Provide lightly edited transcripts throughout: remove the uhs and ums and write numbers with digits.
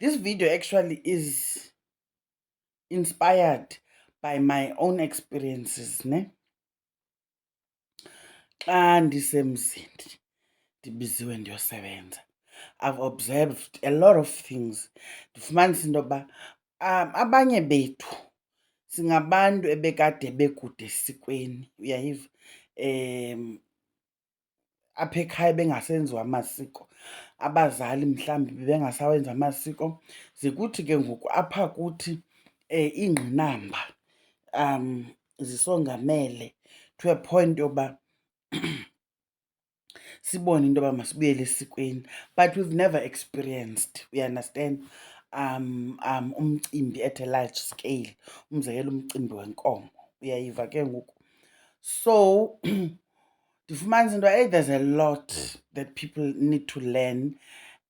This video actually is inspired by my own experiences, ne? Xa ndisemzini ndibiziwe ndiyosebenza, I've observed a lot of things. Ndifumanisa into yoba abanye bethu singabantu ebekade bekude esikweni, uyayiva? Apha ekhaya bengasenziwa amasiko, abazali mhlawumbi bebengasawenzi amasiko, ze kuthi ke ngoku apha kuthi iingqinamba zisongamele to a point yoba sibone into yoba masibuyele esikweni, but we've never experienced, you understand, umcimbi at a large scale, umzekelo umcimbi wenkomo, uyayiva ke ngoku. So ndifumanisa into yoba there's a lot that people need to learn,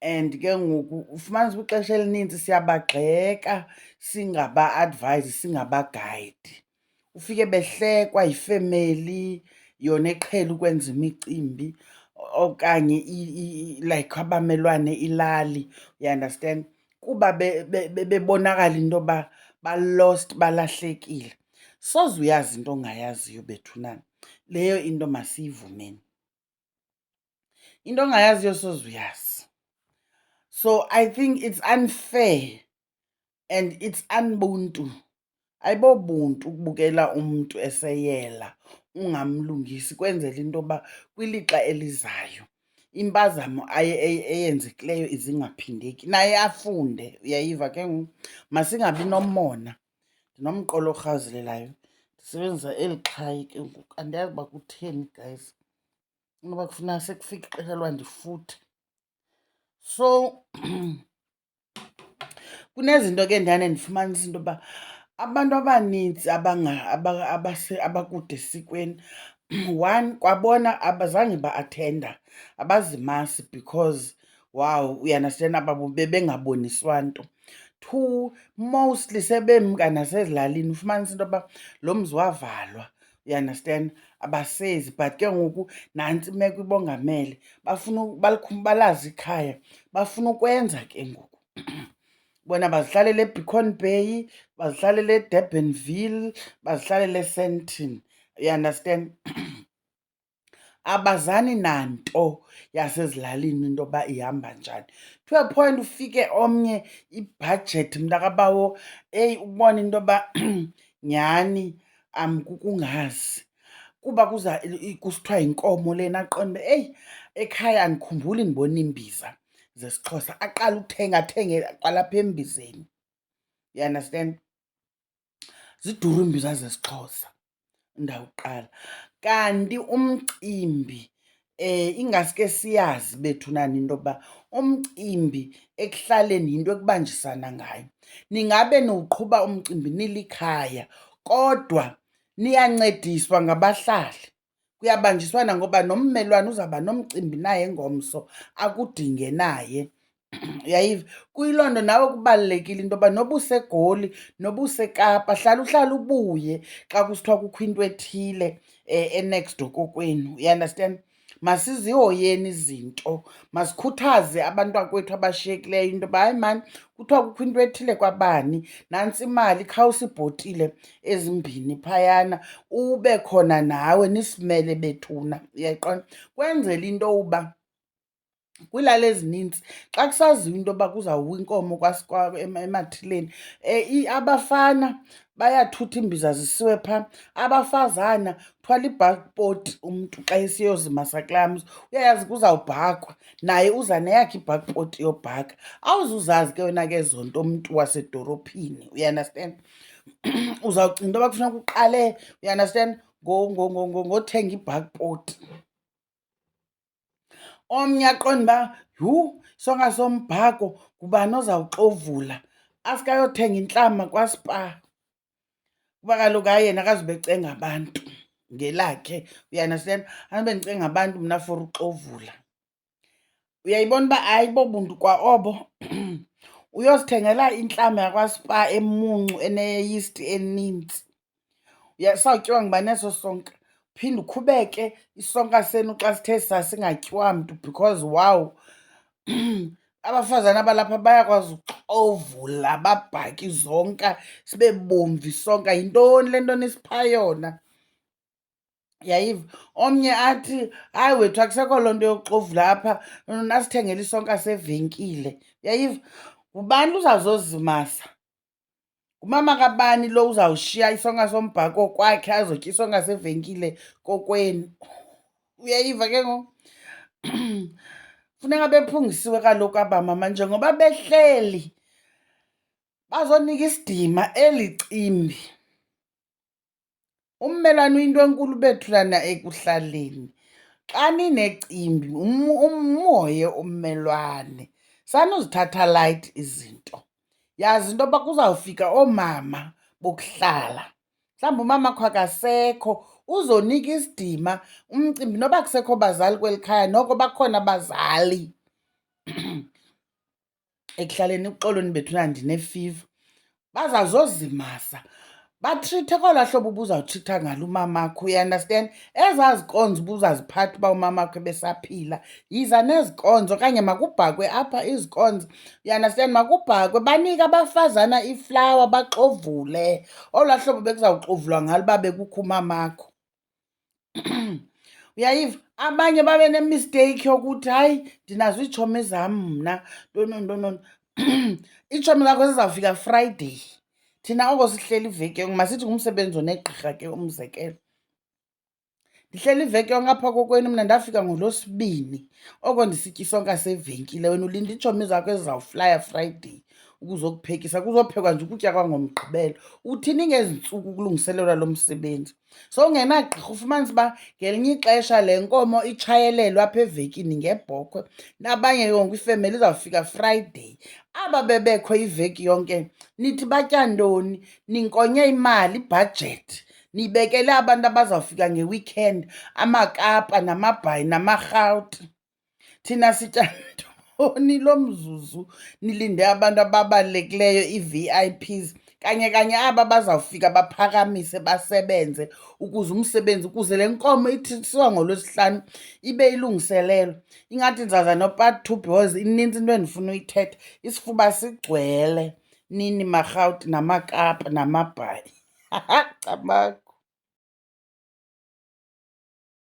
and ke ngoku ufumanisa uba ixesha elinintsi siyabagxeka singaba-advise, singabagayidi. Ufike behlekwa yifemeli yona eqhele ukwenza imicimbi, okanye like abamelwane ilali, you understand, kuba bebonakala into yoba ba-lost, balahlekile. Soze uyazi into ongayaziyo bethunana, leyo into masiyivumeni. Into ongayaziyo soze uyazi. So I think it's unfair and it's unbuntu. Ayibobuntu ukubukela umntu eseyela ungamlungisi, kwenzela into yoba kwilixa elizayo impazamo eyenzekileyo izingaphindeki, naye afunde, uyayiva ke ngoku. Masingabi nomona. Ndinomqolo orhawuzelayo, ndisebenzisa eli xhayi ke ngoku. Andiyazi uba kutheni guys, inoba kufuna sekufika ixesha loba ndifuthe. So kunezinto ke ndiyane ndifumanisa into yoba abantu abanintsi abakude esikweni, one, kwabona abazange ba-athenda, abazimasi because, wow, uyandastand, bebengaboniswa nto. Two, mostly sebemka nasezilalini, ufumanisa into yoba lo mzi wavalwa, uyandastand, abasezi. But ke ngoku nantsi imeko ibongamele, bafuna balazi ikhaya, bafuna ukwenza ke ngoku. Bona bazihlalele eBeacon Bay, bazihlalele eDurbanville, bazihlalele eSandton, you understand. Abazani nanto yasezilalini into yoba ihamba njani, to a point ufike omnye ibhajethi mntakabawo, ubone into yoba nyhani kukungazi, kuba kusithiwa yinkomo lena, aqonde uba ekhaya andikhumbuli ndibona iimbiza zesiXhosa, aqale athenge kwalapha embizeni, you understand. Ziduru iimbiza zesiXhosa, ndawuqala. Kanti umcimbi ingaske siyazi bethunana into yoba umcimbi ekuhlaleni yinto ekubanjisana ngayo. Ningabe niwuqhuba umcimbi nilikhaya, kodwa niyancediswa ngabahlali, kuyabanjiswana ngoba nommelwane uzawuba nomcimbi naye ngomso, akudinge naye, uyayiva. Kuyiloo nto nawe kubalulekile into yoba noba useGoli, noba useKapa, hlala ubuye xa kusithiwa kukho into ethile e-next door kokwenu, you understand. Masizihoyeni izinto, masikhuthaze abantwakwethu abashiyekileyo into yoba hayi maan, kuthiwa kukho into ethile kwabani, nantsi imali, khawusibhotile ezimbini phayana, ube khona nawe nisimele bethuna, uyayiqonda. Kwenzela into yoba kwiilali ezinintsi xa kusaziwa into yoba kuzawuwa inkomo emathileni, abafana bayathutha iimbiza zisiwe phaa, abafazana thwala ibhakpoti umntu xa esiyozimasa kulaa mzi. Uyayazi kuzawubhakwa, naye uza neyakhe ibhakpoti yobhaka. Awuzuzazi ke wena ke ezo nto umntu wasedorophini, uyandastand. Uzawucinga into yoba kufuneka uqale, uyandastand, ngothenga ibhakpoti. Omnye aqonde uba yhu, isonka sombhako ngubani ozawuxovula, asuke ayothenga intlama kwaSpar, kuba kaloku hayi yena akazube ecenga abantu ngelakhe, uyandastand. Andube ndicenga abantu mna for uxovula. Uyayibona uba ayibobuntu kwa obo. Uyozithengela intlama yakwaSpar emuncu eneyisti enintsi, sawutyiwa ngubani eso sonka? Phinde ukhubeke isonka senu xa sithe sasingatyiwa mntu because, wow, abafazana abalapha bayakwazi ukuxovula babhake izonka sibe bomvu isonka. Yintoni le nto nisipha yona? Yayiva omnye athi, hayi wethu akusekho loo nto yokuxovula apha, nasithengela isonka sevenkile. Yayiva ngubani uzawuzozimasa? Ngumama kabani lo uzawushiya isonka sombhako kwakhe azotya isonka sevenkile kokwenu? Uyayiva ke ngoku? Funeka bephungisiwe kaloku aba mama njengoba behleli bazonika isidima eli cimbi. Ummelwane uyinto enkulu bethulana ekuhlaleni. Xa ninecimbi umhoye ummelwane, sanuzithatha light izinto. Yazi into yoba kuzawufika oomama bokuhlala, mhlawumbi umama akho akasekho, uzonika isidima umcimbi. Noba kusekho bazali kweli khaya, noko bakhona abazali ekuhlaleni. Uxolweni bethuna ndinefiva. Bazawuzozimasa batrite kolaa hlobo ubuzawutrita ngalo umamakho, uyaunderstand? Ezaa zikonzo ubuzaziphatha uba umamakho ebesaphila, yiza nezikonzo okanye makubhakwe apha izikonzo. Uyaunderstand? Makubhakwe banike abafazana iflawa baxovule olwaa hlobo bekuzawuxovulwa ngalo uba bekukho umamakho. Uyayiva? Abanye babe nemisteyikhi yokuthi hayi ndinazo iitshomi zam mna ntonontoni. Iitshomi zakho zizawufika Friday, thina oko sihleli iveki yonke. Masithi ngumsebenzi onegqirha ke umzekelo. Ndihleli iveki yonke apha kokwenu mna ndafika ngoLwesibini, oko ndisitya isonka sevenkile. Wena ulinda iitshomi zakho ezizawuflaya Friday ukuzokuphekisa, kuzophekwa nje ukutya kwangoMgqibelo. Uthini ngezi ntsuku kulungiselelwa lo msebenzi? So ungenagqirha ufumanise uba ngelinye ixesha le nkomo itshayelelwe apha evekini ngebhokhwe, nabanye ke ngoku ifemeli izawufika Friday. Aba bebekho iveki yonke nithi batya ntoni? Ninkonye imali, ibhajethi niyibekele abantu abazawufika ngeweekend, amakapa namabhayi namarhawuti. Thina sitya ntoni lo mzuzu nilinde abantu ababalulekileyo, ii-VIPs? Kanye kanye aba bazawufika baphakamise basebenze ukuze umsebenzi, ukuze le nkomo ithisiwa ngoLwesihlanu ibe ilungiselelwe. Ingathi ndizaza no-part 2 because inintsi into endifuna uyithetha, isifuba sigcwele. Nini marhawuti namakapa namabhayi. Cabangi.